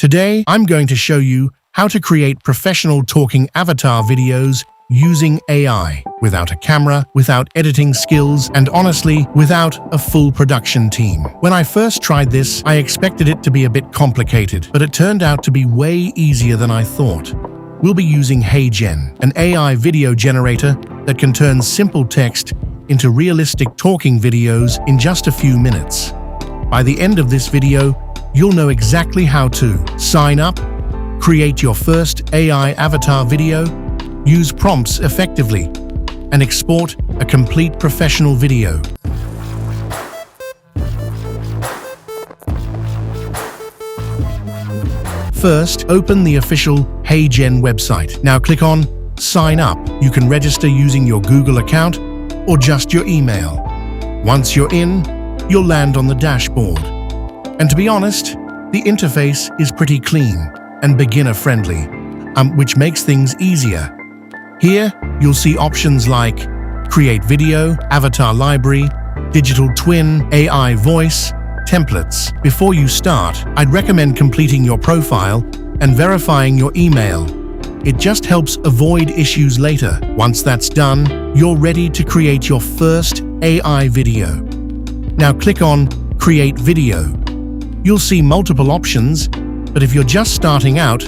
Today, I'm going to show you how to create professional talking avatar videos using AI, without a camera, without editing skills, and honestly, without a full production team. When I first tried this, I expected it to be a bit complicated, but it turned out to be way easier than I thought. We'll be using HeyGen, an AI video generator that can turn simple text into realistic talking videos in just a few minutes. By the end of this video, you'll know exactly how to sign up, create your first AI avatar video, use prompts effectively, and export a complete professional video. First, open the official HeyGen website. Now click on Sign Up. You can register using your Google account or just your email. Once you're in, you'll land on the dashboard. And to be honest, the interface is pretty clean and beginner-friendly, which makes things easier. Here, you'll see options like Create Video, Avatar Library, Digital Twin, AI Voice, Templates. Before you start, I'd recommend completing your profile and verifying your email. It just helps avoid issues later. Once that's done, you're ready to create your first AI video. Now click on Create Video. You'll see multiple options, but if you're just starting out,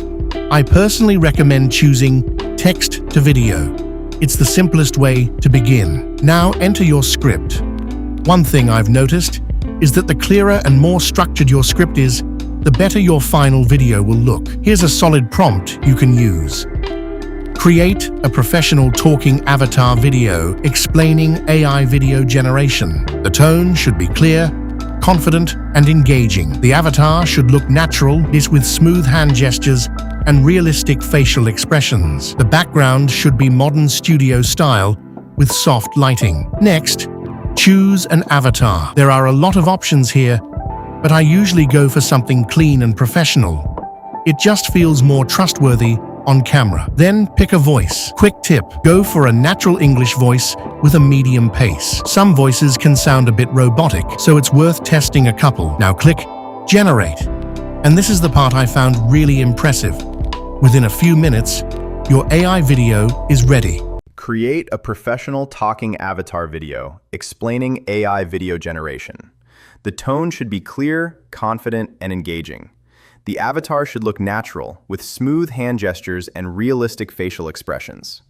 I personally recommend choosing Text to Video. It's the simplest way to begin. Now enter your script. One thing I've noticed is that the clearer and more structured your script is, the better your final video will look. Here's a solid prompt you can use. Create a professional talking avatar video explaining AI video generation. The tone should be clear, confident, and engaging. The avatar should look natural, with smooth hand gestures and realistic facial expressions. The background should be modern studio style with soft lighting. Next, choose an avatar. There are a lot of options here, but I usually go for something clean and professional. It just feels more trustworthy on camera. Then pick a voice. Quick tip, go for a natural English voice with a medium pace. Some voices can sound a bit robotic, so it's worth testing a couple. Now click Generate. And this is the part I found really impressive. Within a few minutes, your AI video is ready. Create a professional talking avatar video explaining AI video generation. The tone should be clear, confident, and engaging. The avatar should look natural, with smooth hand gestures and realistic facial expressions.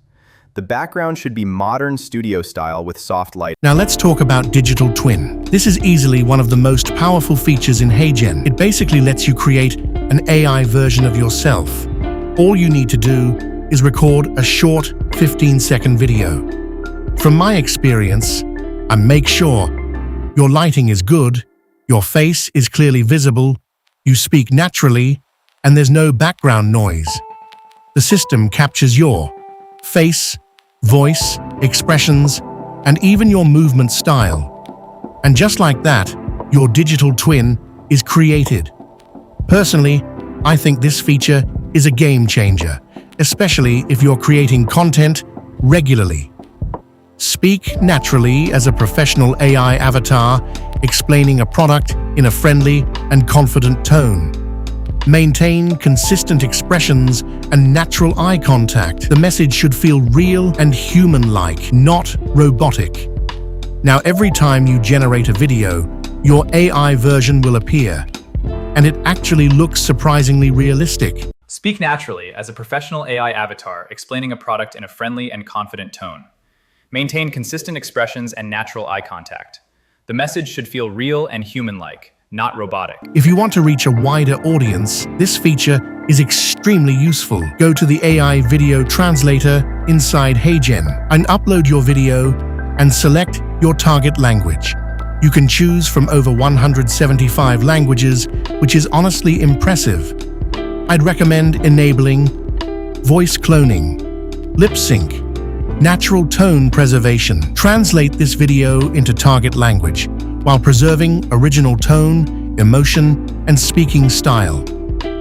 The background should be modern studio style with soft light. Now let's talk about Digital Twin. This is easily one of the most powerful features in HeyGen. It basically lets you create an AI version of yourself. All you need to do is record a short 15-second video. From my experience, make sure your lighting is good, your face is clearly visible, you speak naturally, and there's no background noise. The system captures your face, voice, expressions, and even your movement style. And just like that, your digital twin is created. Personally, I think this feature is a game changer, especially if you're creating content regularly. Speak naturally as a professional AI avatar, explaining a product in a friendly and confident tone. Maintain consistent expressions and natural eye contact. The message should feel real and human-like, not robotic. Now, every time you generate a video, your AI version will appear, and it actually looks surprisingly realistic. Speak naturally as a professional AI avatar, explaining a product in a friendly and confident tone. Maintain consistent expressions and natural eye contact. The message should feel real and human-like, not robotic. If you want to reach a wider audience, this feature is extremely useful. Go to the AI video translator inside HeyGen and upload your video and select your target language. You can choose from over 175 languages, which is honestly impressive. I'd recommend enabling voice cloning, lip sync, natural tone preservation. Translate this video into target language while preserving original tone, emotion, and speaking style.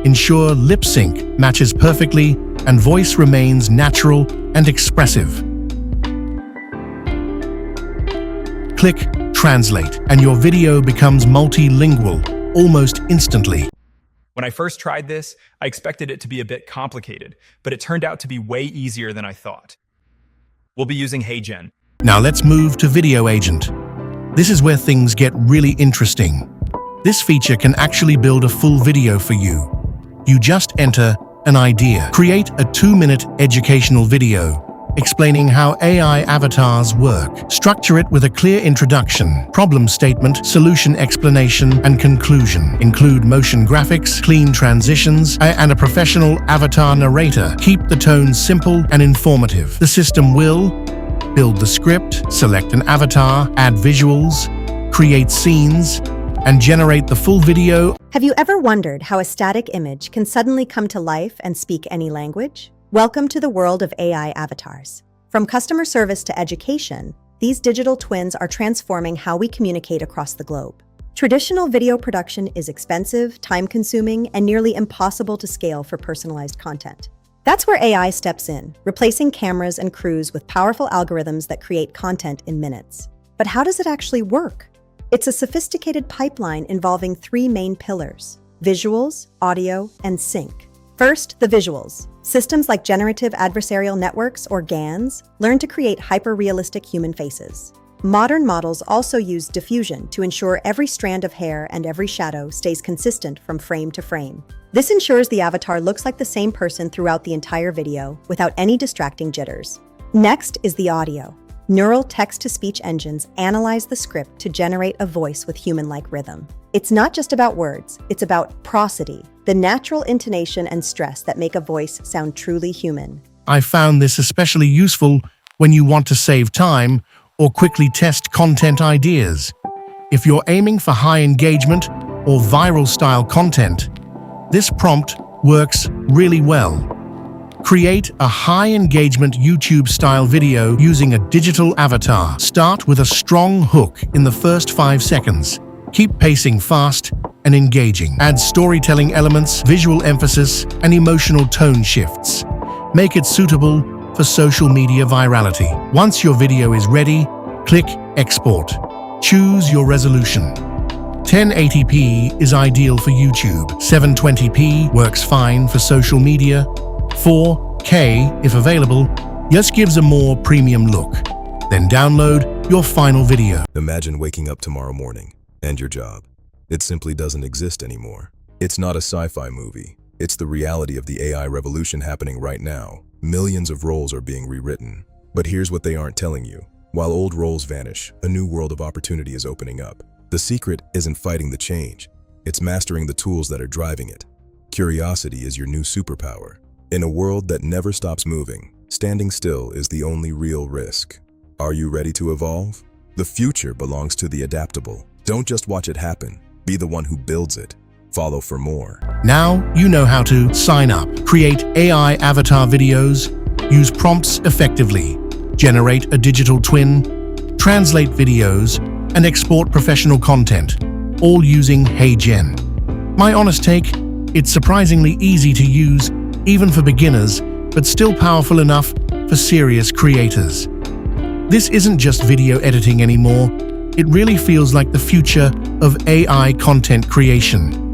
Ensure lip sync matches perfectly and voice remains natural and expressive. Click Translate, and your video becomes multilingual almost instantly. When I first tried this, I expected it to be a bit complicated, but it turned out to be way easier than I thought. We'll be using HeyGen. Now let's move to Video Agent. This is where things get really interesting. This feature can actually build a full video for you. You just enter an idea. Create a 2-minute educational video explaining how AI avatars work. Structure it with a clear introduction, problem statement, solution explanation, and conclusion. Include motion graphics, clean transitions, and a professional avatar narrator. Keep the tone simple and informative. The system will build the script, select an avatar, add visuals, create scenes, and generate the full video. Have you ever wondered how a static image can suddenly come to life and speak any language? Welcome to the world of AI avatars. From customer service to education, these digital twins are transforming how we communicate across the globe. Traditional video production is expensive, time-consuming, and nearly impossible to scale for personalized content. That's where AI steps in, replacing cameras and crews with powerful algorithms that create content in minutes. But how does it actually work? It's a sophisticated pipeline involving 3 main pillars: visuals, audio, and sync. First, the visuals. Systems like generative adversarial networks, or GANs, learn to create hyper-realistic human faces. Modern models also use diffusion to ensure every strand of hair and every shadow stays consistent from frame to frame. This ensures the avatar looks like the same person throughout the entire video, without any distracting jitters. Next is the audio. Neural text-to-speech engines analyze the script to generate a voice with human-like rhythm. It's not just about words, it's about prosody, the natural intonation and stress that make a voice sound truly human. I found this especially useful when you want to save time or quickly test content ideas. If you're aiming for high engagement or viral-style content, this prompt works really well. Create a high-engagement YouTube-style video using a digital avatar. Start with a strong hook in the first 5 seconds. Keep pacing fast and engaging. Add storytelling elements, visual emphasis, and emotional tone shifts. Make it suitable for social media virality. Once your video is ready, click Export. Choose your resolution. 1080p is ideal for YouTube. 720p works fine for social media. 4K, if available, just gives a more premium look. Then download your final video. Imagine waking up tomorrow morning and your job. It simply doesn't exist anymore. It's not a sci-fi movie. It's the reality of the AI revolution happening right now. Millions of roles are being rewritten. But here's what they aren't telling you. While old roles vanish, a new world of opportunity is opening up. The secret isn't fighting the change. It's mastering the tools that are driving it. Curiosity is your new superpower. In a world that never stops moving, standing still is the only real risk. Are you ready to evolve? The future belongs to the adaptable. Don't just watch it happen. Be the one who builds it. Follow for more. Now you know how to sign up, create AI avatar videos, use prompts effectively, generate a digital twin, translate videos, and export professional content, all using HeyGen. My honest take, it's surprisingly easy to use, even for beginners, but still powerful enough for serious creators. This isn't just video editing anymore. It really feels like the future of AI content creation.